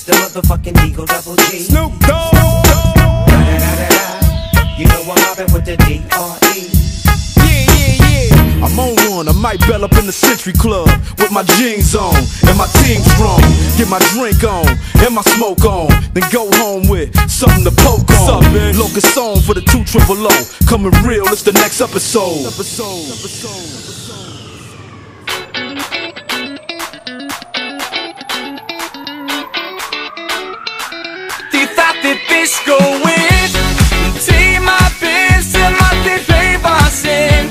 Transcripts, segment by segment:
the motherfucking Eagle Double G. Snoop Dogg. You know I'm mobbing with the D.R.E. I'm on one, I might bell up in the Century Club with my jeans on and my team strong. Get my drink on and my smoke on, then go home with something to poke on. Locust song for the 200. Coming real, it's the next episode. Því þetta discoið, tímabil sem allir hreyfa sinn.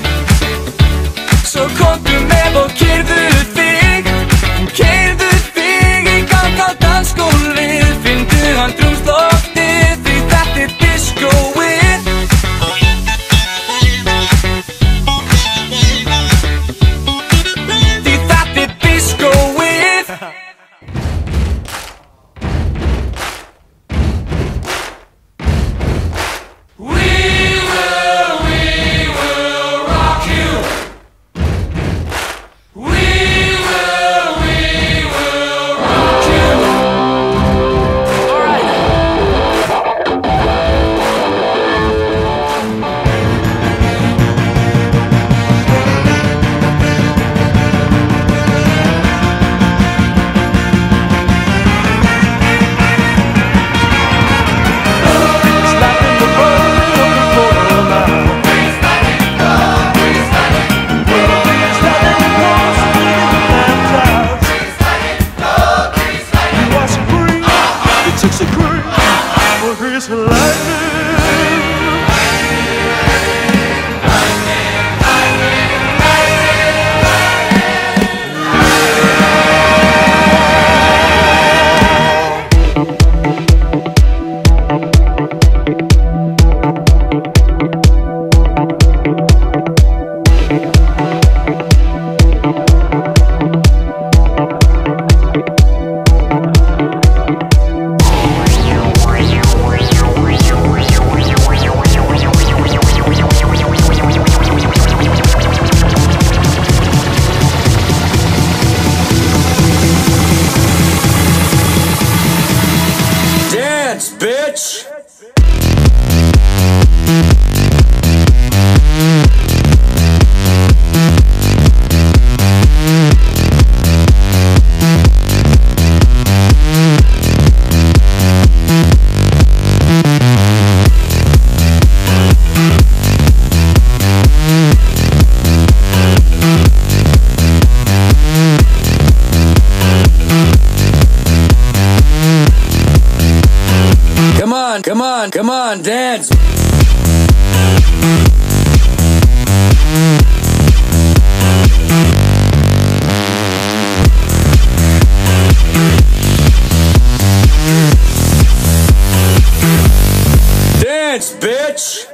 Svo komdu með og keyrðu þig í gang á dansgólfið. Finndu andrúmsloftið, því þetta discoið. Því þetta discoið. Bitch! Come on, dance! Dance, bitch!